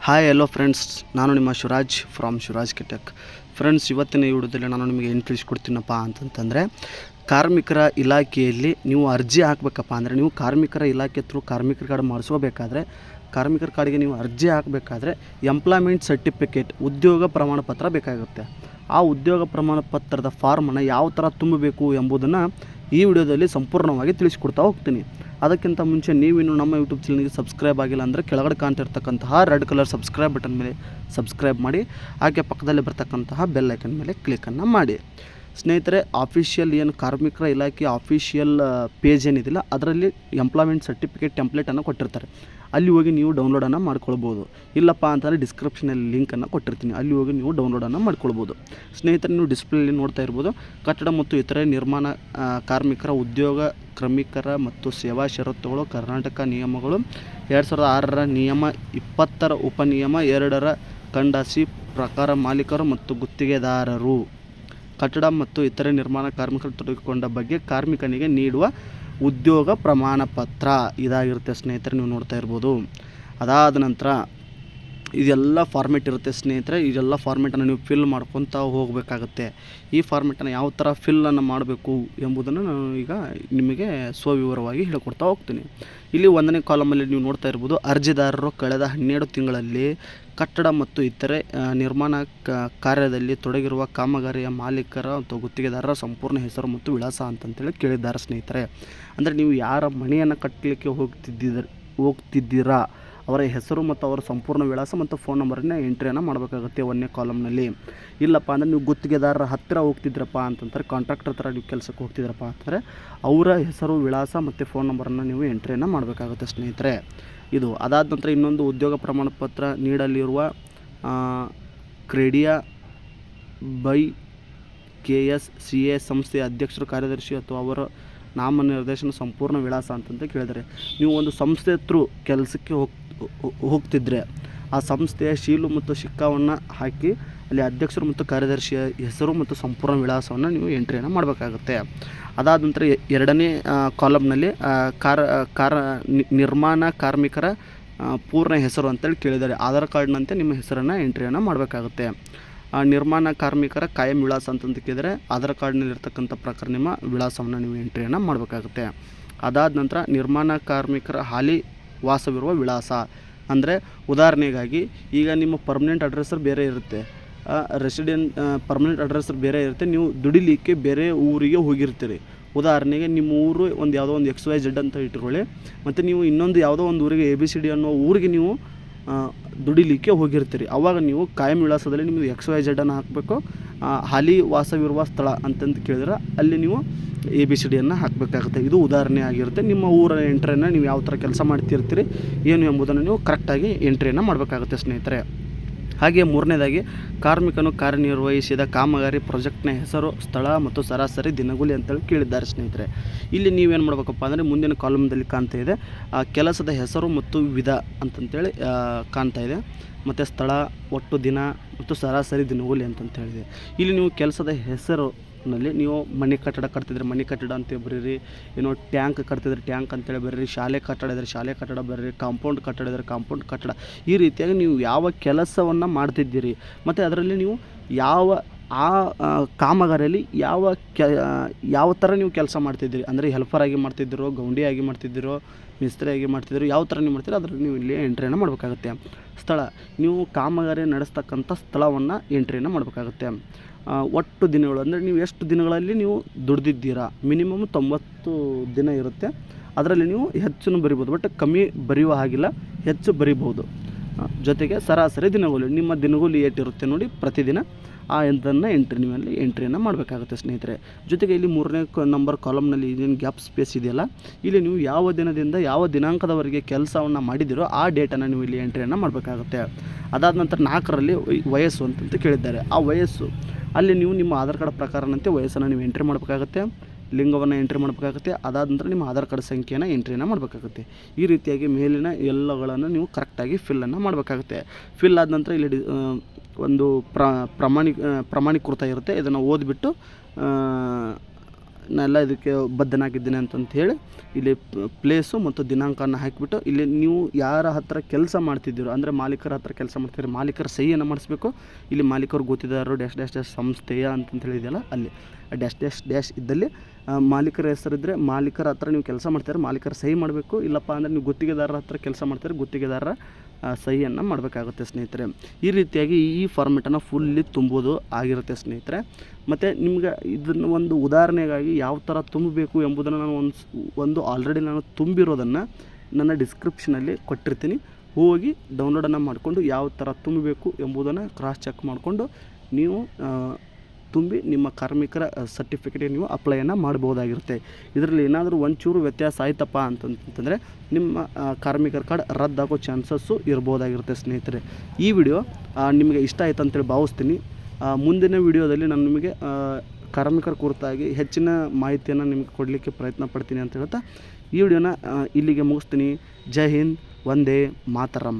Hi hello friends, ನಾನು ನಿಮ್ಮ Shivraj from Shivraj ಕೆಟೆಕ್. Friends, ಇವತ್ತಿನ ಈ ವಿಡಿಯೋದಲ್ಲಿ ನಾನು ನಿಮಗೆ ಏನು ತಿಳಿಸ್ಕೊಡ್ತೀನಪ್ಪ ಅಂತಂತಂದರೆ, ಕಾರ್ಮಿಕರ ಇಲಾಖೆಯಲ್ಲಿ ನೀವು ಅರ್ಜಿ ಹಾಕಬೇಕಪ್ಪ ಅಂದರೆ, ನೀವು ಕಾರ್ಮಿಕರ ಇಲಾಖೆ ಥ್ರೂ ಕಾರ್ಮಿಕರ ಕಾರ್ಡ್ ಮಾಡಿಸ್ಕೋಬೇಕಾದ್ರೆ, ಕಾರ್ಮಿಕರ ಕಾರ್ಡ್ಗೆ ನೀವು ಅರ್ಜಿ ಹಾಕಬೇಕಾದ್ರೆ ಎಂಪ್ಲಾಯ್ಮೆಂಟ್ ಸರ್ಟಿಫಿಕೇಟ್ ಉದ್ಯೋಗ ಪ್ರಮಾಣ ಪತ್ರ ಬೇಕಾಗುತ್ತೆ. ಆ ಉದ್ಯೋಗ ಪ್ರಮಾಣ ಪತ್ರದ ಫಾರ್ಮನ್ನು ಯಾವ ಥರ ತುಂಬಬೇಕು ಎಂಬುದನ್ನು ಈ ವಿಡಿಯೋದಲ್ಲಿ ಸಂಪೂರ್ಣವಾಗಿ ತಿಳಿಸ್ಕೊಡ್ತಾ ಹೋಗ್ತೀನಿ. ಅದಕ್ಕಿಂತ ಮುಂಚೆ ನೀವಿನ್ನು ನಮ್ಮ ಯೂಟ್ಯೂಬ್ ಚಾನಲ್ಗೆ ಸಬ್ಸ್ಕ್ರೈಬ್ ಆಗಿಲ್ಲ ಅಂದರೆ ಕೆಳಗಡೆ ಕಾಣ್ತಿರ್ತಕ್ಕಂತಹ ರೆಡ್ ಕಲರ್ ಸಬ್ಸ್ಕ್ರೈಬ್ ಬಟನ್ ಮೇಲೆ ಸಬ್ಸ್ಕ್ರೈಬ್ ಮಾಡಿ, ಹಾಗೆ ಪಕ್ಕದಲ್ಲಿ ಬರ್ತಕ್ಕಂತಹ ಬೆಲ್ ಐಕನ್ ಮೇಲೆ ಕ್ಲಿಕ್ಕನ್ನು ಮಾಡಿ. ಸ್ನೇಹಿತರೆ, ಆಫಿಷಿಯಲ್ ಏನು ಕಾರ್ಮಿಕರ ಇಲಾಖೆ ಆಫಿಷಿಯಲ್ ಪೇಜ್ ಏನಿದಿಲ್ಲ, ಅದರಲ್ಲಿ ಎಂಪ್ಲಾಯ್ಮೆಂಟ್ ಸರ್ಟಿಫಿಕೇಟ್ ಟೆಂಪ್ಲೇಟನ್ನು ಕೊಟ್ಟಿರ್ತಾರೆ. ಅಲ್ಲಿ ಹೋಗಿ ನೀವು ಡೌನ್ಲೋಡನ್ನು ಮಾಡ್ಕೊಳ್ಬೋದು. ಇಲ್ಲಪ್ಪ ಅಂತಂದರೆ ಡಿಸ್ಕ್ರಿಪ್ಷನಲ್ಲಿ ಲಿಂಕನ್ನು ಕೊಟ್ಟಿರ್ತೀನಿ, ಅಲ್ಲಿ ಹೋಗಿ ನೀವು ಡೌನ್ಲೋಡನ್ನು ಮಾಡ್ಕೊಳ್ಬೋದು. ಸ್ನೇಹಿತರೆ, ನೀವು ಡಿಸ್ಪ್ಲೇಲಿ ನೋಡ್ತಾ ಇರ್ಬೋದು, ಕಟ್ಟಡ ಮತ್ತು ಇತರೆ ನಿರ್ಮಾಣ ಕಾರ್ಮಿಕರ ಉದ್ಯೋಗ ಕ್ರಮಿಕರ ಮತ್ತು ಸೇವಾ ಷರತ್ತುಗಳು ಕರ್ನಾಟಕ ನಿಯಮಗಳು 2006 ನಿಯಮ 20 ಉಪನಿಯಮ 2 ಖಂಡಸಿ ಪ್ರಕಾರ ಮಾಲೀಕರು ಮತ್ತು ಗುತ್ತಿಗೆದಾರರು ಕಟ್ಟಡ ಮತ್ತು ಇತರೆ ನಿರ್ಮಾಣ ಕಾರ್ಮಿಕರು ತೊಡಗಿಕೊಂಡ ಬಗ್ಗೆ ಕಾರ್ಮಿಕನಿಗೆ ನೀಡುವ ಉದ್ಯೋಗ ಪ್ರಮಾಣ ಪತ್ರ ಇದಾಗಿರುತ್ತೆ. ಸ್ನೇಹಿತರೆ, ನೀವು ನೋಡ್ತಾ ಇರ್ಬೋದು. ಅದಾದ ನಂತರ ಇದೆಲ್ಲ ಫಾರ್ಮೆಟ್ ಇರುತ್ತೆ ಸ್ನೇಹಿತರೆ. ಇದೆಲ್ಲ ಫಾರ್ಮೆಟನ್ನು ನೀವು ಫಿಲ್ ಮಾಡ್ಕೊತಾ ಹೋಗಬೇಕಾಗುತ್ತೆ. ಈ ಫಾರ್ಮೆಟನ್ನು ಯಾವ ಥರ ಫಿಲ್ಲನ್ನು ಮಾಡಬೇಕು ಎಂಬುದನ್ನು ನಾನು ಈಗ ನಿಮಗೆ ಸ್ವವಿವರವಾಗಿ ಹೇಳಿಕೊಡ್ತಾ ಹೋಗ್ತೀನಿ. ಇಲ್ಲಿ 1ನೇ ಕಾಲಮಲ್ಲಿ ನೀವು ನೋಡ್ತಾ ಇರ್ಬೋದು, ಅರ್ಜಿದಾರರು ಕಳೆದ 12 ತಿಂಗಳಲ್ಲಿ ಕಟ್ಟಡ ಮತ್ತು ಇತರೆ ನಿರ್ಮಾಣ ಕಾರ್ಯದಲ್ಲಿ ತೊಡಗಿರುವ ಕಾಮಗಾರಿಯ ಮಾಲೀಕರ ಅಥವಾ ಗುತ್ತಿಗೆದಾರರ ಸಂಪೂರ್ಣ ಹೆಸರು ಮತ್ತು ವಿಳಾಸ ಅಂತಂತೇಳಿ ಕೇಳಿದ್ದಾರೆ ಸ್ನೇಹಿತರೆ. ಅಂದರೆ ನೀವು ಯಾರ ಮನೆಯನ್ನು ಕಟ್ಟಲಿಕ್ಕೆ ಹೋಗ್ತಿದ್ದೀರಾ ಅವರ ಹೆಸರು ಮತ್ತು ಅವರ ಸಂಪೂರ್ಣ ವಿಳಾಸ ಮತ್ತು ಫೋನ್ ನಂಬರನ್ನ ಎಂಟ್ರಿಯನ್ನು ಮಾಡಬೇಕಾಗುತ್ತೆ 1ನೇ ಕಾಲಮ್ನಲ್ಲಿ. ಇಲ್ಲಪ್ಪ ಅಂದರೆ ನೀವು ಗುತ್ತಿಗೆದಾರರ ಹತ್ತಿರ ಹೋಗ್ತಿದ್ರಪ್ಪ ಅಂತಂತಾರೆ, ಕಾಂಟ್ರಾಕ್ಟರ್ ಥರ ನೀವು ಕೆಲಸಕ್ಕೆ ಹೋಗ್ತಿದ್ರಪ್ಪ ಅಂತಂದರೆ ಅವರ ಹೆಸರು ವಿಳಾಸ ಮತ್ತು ಫೋನ್ ನಂಬರನ್ನು ನೀವು ಎಂಟ್ರಿಯನ್ನು ಮಾಡಬೇಕಾಗುತ್ತೆ ಸ್ನೇಹಿತರೆ. ಇದು ಅದಾದ ನಂತರ ಇನ್ನೊಂದು ಉದ್ಯೋಗ ಪ್ರಮಾಣ ಪತ್ರ ನೀಡಲಿರುವ ಕ್ರೆಡಿಯಾ ಬೈ KSCA ಸಂಸ್ಥೆಯ ಅಧ್ಯಕ್ಷರು, ಕಾರ್ಯದರ್ಶಿ ಅಥವಾ ಅವರ ನಾಮನಿರ್ದೇಶನ ಸಂಪೂರ್ಣ ವಿಳಾಸ ಅಂತಂತ ಕೇಳಿದರೆ, ನೀವು ಒಂದು ಸಂಸ್ಥೆ ಥ್ರೂ ಕೆಲಸಕ್ಕೆ ಹೋಗ್ತಿದ್ರೆ ಆ ಸಂಸ್ಥೆಯ ಶೀಲು ಮತ್ತು ಶಿಕ್ಕಾವನ್ನು ಹಾಕಿ ಅಲ್ಲಿ ಅಧ್ಯಕ್ಷರು ಮತ್ತು ಕಾರ್ಯದರ್ಶಿಯ ಹೆಸರು ಮತ್ತು ಸಂಪೂರ್ಣ ವಿಳಾಸವನ್ನು ನೀವು ಎಂಟ್ರಿಯನ್ನು ಮಾಡಬೇಕಾಗುತ್ತೆ. ಅದಾದ ನಂತರ 2ನೇ ಕಾಲಮ್ನಲ್ಲಿ ನಿರ್ಮಾಣ ಕಾರ್ಮಿಕರ ಪೂರ್ಣ ಹೆಸರು ಅಂತೇಳಿ ಕೇಳಿದ್ದಾರೆ. ಆಧಾರ್ ಕಾರ್ಡ್ನಂತೆ ನಿಮ್ಮ ಹೆಸರನ್ನು ಎಂಟ್ರಿಯನ್ನು ಮಾಡಬೇಕಾಗುತ್ತೆ. ನಿರ್ಮಾಣ ಕಾರ್ಮಿಕರ ಕಾಯಂ ವಿಳಾಸ ಅಂತಂತ ಕೇಳಿದರೆ ಆಧಾರ್ ಕಾರ್ಡ್ನಲ್ಲಿರ್ತಕ್ಕಂಥ ಪ್ರಕಾರ ನಿಮ್ಮ ವಿಳಾಸವನ್ನು ನೀವು ಎಂಟ್ರಿಯನ್ನು ಮಾಡಬೇಕಾಗುತ್ತೆ. ಅದಾದ ನಂತರ ನಿರ್ಮಾಣ ಕಾರ್ಮಿಕರ ಹಾಲಿ ವಾಸವಿರುವ ವಿಳಾಸ, ಅಂದರೆ ಉದಾಹರಣೆಗಾಗಿ ಈಗ ನಿಮ್ಮ ಪರ್ಮನೆಂಟ್ ಅಡ್ರೆಸ್ಸರ್ ಬೇರೆ ಇರುತ್ತೆ, ಪರ್ಮನೆಂಟ್ ಅಡ್ರೆಸ್ಸರ್ ಬೇರೆ ಇರುತ್ತೆ, ನೀವು ದುಡಿಲಿಕ್ಕೆ ಬೇರೆ ಊರಿಗೆ ಹೋಗಿರ್ತೀರಿ. ಉದಾಹರಣೆಗೆ ನಿಮ್ಮ ಊರು ಒಂದು ಯಾವುದೋ ಒಂದು XYZ ಅಂತ ಇಟ್ಕೊಳ್ಳಿ, ಮತ್ತು ನೀವು ಇನ್ನೊಂದು ಯಾವುದೋ ಒಂದು ಊರಿಗೆ ABCD ಅನ್ನೋ ಊರಿಗೆ ನೀವು ದುಡಿಲಿಕ್ಕೆ ಹೋಗಿರ್ತೀರಿ. ಆವಾಗ ನೀವು ಕಾಯಂ ವಿಳಾಸದಲ್ಲಿ ನಿಮ್ಮದು XYZ ಅನ್ನು ಹಾಕಬೇಕು. ಹಾಲಿ ವಾಸವಿರುವ ಸ್ಥಳ ಅಂತಂದು ಕೇಳಿದ್ರೆ ಅಲ್ಲಿ ನೀವು ABCD ಹಾಕಬೇಕಾಗುತ್ತೆ. ಇದು ಉದಾಹರಣೆ ಆಗಿರುತ್ತೆ. ನಿಮ್ಮ ಊರ ಎಂಟ್ರಿಯನ್ನು ನೀವು ಯಾವ ಥರ ಕೆಲಸ ಮಾಡ್ತಿರ್ತೀರಿ ಏನು ಎಂಬುದನ್ನು ನೀವು ಕರೆಕ್ಟಾಗಿ ಎಂಟ್ರಿಯನ್ನು ಮಾಡಬೇಕಾಗುತ್ತೆ ಸ್ನೇಹಿತರೆ. ಹಾಗೆ 3ನೇದಾಗಿ ಕಾರ್ಮಿಕನು ಕಾರ್ಯನಿರ್ವಹಿಸಿದ ಕಾಮಗಾರಿ ಪ್ರಾಜೆಕ್ಟ್ನ ಹೆಸರು, ಸ್ಥಳ ಮತ್ತು ಸರಾಸರಿ ದಿನಗೂಲಿ ಅಂತೇಳಿ ಕೇಳಿದ್ದಾರೆ ಸ್ನೇಹಿತರೆ. ಇಲ್ಲಿ ನೀವೇನು ಮಾಡಬೇಕಪ್ಪ ಅಂದರೆ, ಮುಂದಿನ ಕಾಲಮ್ದಲ್ಲಿ ಕಾಣ್ತಾ ಇದೆ ಕೆಲಸದ ಹೆಸರು ಮತ್ತು ವಿಧ ಅಂತಂತೇಳಿ ಕಾಣ್ತಾ ಇದೆ, ಮತ್ತು ಸ್ಥಳ, ಒಟ್ಟು ದಿನ ಮತ್ತು ಸರಾಸರಿ ದಿನಗೂಲಿ ಅಂತಂತ ಹೇಳಿದೆ. ಇಲ್ಲಿ ನೀವು ಕೆಲಸದ ಹೆಸರಿನಲ್ಲಿ ನೀವು ಮನೆ ಕಟ್ಟಡ ಕಟ್ತಿದ್ರೆ ಮನೆ ಕಟ್ಟಡ ಅಂತ ಬರೀರಿ, ಏನೋ ಟ್ಯಾಂಕ್ ಕಟ್ತಿದ್ರೆ ಟ್ಯಾಂಕ್ ಅಂತೇಳಿ ಬರೀರಿ, ಶಾಲೆ ಕಟ್ಟಡ ಇದ್ದರೆ ಶಾಲೆ ಕಟ್ಟಡ ಬರೀರಿ, ಕಾಂಪೌಂಡ್ ಕಟ್ಟಡ ಇದ್ದರೆ ಕಾಂಪೌಂಡ್ ಕಟ್ಟಡ. ಈ ರೀತಿಯಾಗಿ ನೀವು ಯಾವ ಕೆಲಸವನ್ನು ಮಾಡ್ತಿದ್ದೀರಿ ಮತ್ತು ಅದರಲ್ಲಿ ನೀವು ಕಾಮಗಾರಿಯಲ್ಲಿ ಯಾವ ಥರ ನೀವು ಕೆಲಸ ಮಾಡ್ತಿದ್ದೀರಿ, ಅಂದರೆ ಹೆಲ್ಪರಾಗಿ ಮಾಡ್ತಿದ್ದೀರೋ, ಗೌಂಡಿಯಾಗಿ ಮಾಡ್ತಿದ್ದೀರೋ, ಮಿಸ್ತ್ರಿಯಾಗಿ ಮಾಡ್ತಿದ್ದೀರೋ, ಯಾವ ಥರ ನೀವು ಮಾಡ್ತೀರೋ ಅದರಲ್ಲಿ ನೀವು ಇಲ್ಲಿ ಎಂಟ್ರಿಯನ್ನು ಮಾಡಬೇಕಾಗುತ್ತೆ. ಸ್ಥಳ, ನೀವು ಕಾಮಗಾರಿ ನಡೆಸ್ತಕ್ಕಂಥ ಸ್ಥಳವನ್ನು ಎಂಟ್ರಿಯನ್ನು ಮಾಡಬೇಕಾಗುತ್ತೆ. ಒಟ್ಟು ದಿನಗಳು, ಅಂದರೆ ನೀವು ಎಷ್ಟು ದಿನಗಳಲ್ಲಿ ನೀವು ದುಡ್ದಿದ್ದೀರಾ, ಮಿನಿಮಮ್ 90 ದಿನ ಇರುತ್ತೆ. ಅದರಲ್ಲಿ ನೀವು ಹೆಚ್ಚು ಬರಿಬೋದು, ಬಟ್ ಕಮ್ಮಿ ಬರೆಯುವ ಹಾಗಿಲ್ಲ, ಹೆಚ್ಚು ಬರಿಬೋದು. ಜೊತೆಗೆ ಸರಾಸರಿ ದಿನಗೂಲಿ, ನಿಮ್ಮ ದಿನಗೂಲಿ ಏಟಿರುತ್ತೆ ನೋಡಿ ಪ್ರತಿದಿನ, ಇದನ್ನು ಎಂಟ್ರಿಯನ್ನು ಮಾಡಬೇಕಾಗುತ್ತೆ ಸ್ನೇಹಿತರೆ. ಜೊತೆಗೆ ಇಲ್ಲಿ 3ನೇ ನಂಬರ್ ಕಾಲಮ್ನಲ್ಲಿ ಇದೇನು ಗ್ಯಾಪ್ ಸ್ಪೇಸ್ ಇದೆಯಲ್ಲ, ಇಲ್ಲಿ ನೀವು ಯಾವ ದಿನದಿಂದ ಯಾವ ದಿನಾಂಕದವರೆಗೆ ಕೆಲಸವನ್ನು ಮಾಡಿದಿರೋ ಆ ಡೇಟನ್ನು ನೀವು ಇಲ್ಲಿ ಎಂಟ್ರಿಯನ್ನು ಮಾಡಬೇಕಾಗುತ್ತೆ. ಅದಾದ ನಂತರ 4ರಲ್ಲಿ ವಯಸ್ಸು ಅಂತಂತ ಕೇಳಿದ್ದಾರೆ. ಆ ವಯಸ್ಸು ಅಲ್ಲಿ ನೀವು ನಿಮ್ಮ ಆಧಾರ್ ಕಾರ್ಡ್ ಪ್ರಕಾರನಂತೆ ವಯಸ್ಸನ್ನು ನೀವು ಎಂಟ್ರಿ ಮಾಡಬೇಕಾಗುತ್ತೆ, ಲಿಂಗವನ್ನು ಎಂಟ್ರಿ ಮಾಡಬೇಕಾಗುತ್ತೆ. ಅದಾದ ನಂತರ ನಿಮ್ಮ ಆಧಾರ್ ಕಾರ್ಡ್ ಸಂಖ್ಯೆಯನ್ನು ಎಂಟ್ರಿಯನ್ನು ಮಾಡಬೇಕಾಗುತ್ತೆ. ಈ ರೀತಿಯಾಗಿ ಮೇಲಿನ ಎಲ್ಲಗಳನ್ನು ನೀವು ಕರೆಕ್ಟಾಗಿ ಫಿಲ್ಲನ್ನು ಮಾಡಬೇಕಾಗುತ್ತೆ. ಫಿಲ್ ಆದ ನಂತರ ಇಲ್ಲಿ ಒಂದು ಪ್ರಮಾಣೀಕೃತ ಇರುತ್ತೆ, ಇದನ್ನು ಓದಿಬಿಟ್ಟು ನಾನೆಲ್ಲ ಇದಕ್ಕೆ ಬದ್ಧನಾಗಿದ್ದೇನೆ ಅಂತಂತ ಹೇಳಿ ಇಲ್ಲಿ ಪ್ಲೇಸು ಮತ್ತು ದಿನಾಂಕನ ಹಾಕಿಬಿಟ್ಟು ಇಲ್ಲಿ ನೀವು ಯಾರ ಹತ್ರ ಕೆಲಸ ಮಾಡ್ತಿದ್ದೀರೋ ಅಂದರೆ ಮಾಲೀಕರ ಹತ್ರ ಕೆಲಸ ಮಾಡ್ತಿದ್ದೀರಿ, ಮಾಲೀಕರ ಸಹಿಯನ್ನು ಮಾಡಿಸ್ಬೇಕು. ಇಲ್ಲಿ ಮಾಲೀಕರು ಗೊತ್ತಿದ್ದಾರೋ ಡ್ಯಾಶ್ ಡ್ಯಾಶ್ ಡ್ಯಾಶ್ ಸಂಸ್ಥೆಯ ಅಂತಂತ ಹೇಳಿದೆಯಲ್ಲ ಅಲ್ಲಿ ಡ್ಯಾಶ್ ಡ್ಯಾಶ್ ಡ್ಯಾಶ್ ಇದ್ದಲ್ಲಿ ಮಾಲೀಕರ ಹೆಸರಿದ್ದರೆ ಮಾಲೀಕರ ಹತ್ರ ನೀವು ಕೆಲಸ ಮಾಡ್ತಾರೆ, ಮಾಲೀಕರ ಸಹಿ ಮಾಡಬೇಕು. ಇಲ್ಲಪ್ಪ ಅಂದರೆ ನೀವು ಗುತ್ತಿಗೆದಾರರ ಹತ್ರ ಕೆಲಸ ಮಾಡ್ತಾರೆ, ಗುತ್ತಿಗೆದಾರರ ಸಹಿಯನ್ನು ಮಾಡಬೇಕಾಗುತ್ತೆ ಸ್ನೇಹಿತರೆ. ಈ ರೀತಿಯಾಗಿ ಈ ಫಾರ್ಮೆಟನ್ನು ಫುಲ್ಲಿ ತುಂಬೋದು ಆಗಿರುತ್ತೆ ಸ್ನೇಹಿತರೆ. ಮತ್ತು ನಿಮ್ಗೆ ಇದನ್ನು ಒಂದು ಉದಾಹರಣೆಗಾಗಿ ಯಾವ ಥರ ತುಂಬಬೇಕು ಎಂಬುದನ್ನು ನಾನು ಒಂದು ಆಲ್ರೆಡಿ ನಾನು ತುಂಬಿರೋದನ್ನು ನನ್ನ ಡಿಸ್ಕ್ರಿಪ್ಷನಲ್ಲಿ ಕೊಟ್ಟಿರ್ತೀನಿ. ಹೋಗಿ ಡೌನ್ಲೋಡನ್ನು ಮಾಡಿಕೊಂಡು ಯಾವ ಥರ ತುಂಬಬೇಕು ಎಂಬುದನ್ನು ಕ್ರಾಸ್ ಚೆಕ್ ಮಾಡಿಕೊಂಡು ನೀವು ತುಂಬಿ ನಿಮ್ಮ ಕಾರ್ಮಿಕರ ಸರ್ಟಿಫಿಕೇಟಿಗೆ ನೀವು ಅಪ್ಲೈಯನ್ನು ಮಾಡ್ಬೋದಾಗಿರುತ್ತೆ. ಇದರಲ್ಲಿ ಏನಾದರೂ ಒಂಚೂರು ವ್ಯತ್ಯಾಸ ಆಯ್ತಪ್ಪ ಅಂತಂತಂದರೆ ನಿಮ್ಮ ಕಾರ್ಮಿಕರ ಕಾರ್ಡ್ ರದ್ದಾಗೋ ಚಾನ್ಸಸ್ಸು ಇರ್ಬೋದಾಗಿರುತ್ತೆ ಸ್ನೇಹಿತರೆ. ಈ ವಿಡಿಯೋ ನಿಮಗೆ ಇಷ್ಟ ಆಯ್ತು ಅಂತೇಳಿ ಭಾವಿಸ್ತೀನಿ. ಮುಂದಿನ ವಿಡಿಯೋದಲ್ಲಿ ನಾನು ನಿಮಗೆ ಕಾರ್ಮಿಕರ ಕುರಿತಾಗಿ ಹೆಚ್ಚಿನ ಮಾಹಿತಿಯನ್ನು ನಿಮಗೆ ಕೊಡಲಿಕ್ಕೆ ಪ್ರಯತ್ನ ಪಡ್ತೀನಿ ಅಂತ ಹೇಳ್ತಾ ಈ ವಿಡಿಯೋನ ಇಲ್ಲಿಗೆ ಮುಗಿಸ್ತೀನಿ. ಜೈ ಹಿಂದ್, ವಂದೇ ಮಾತರಂ.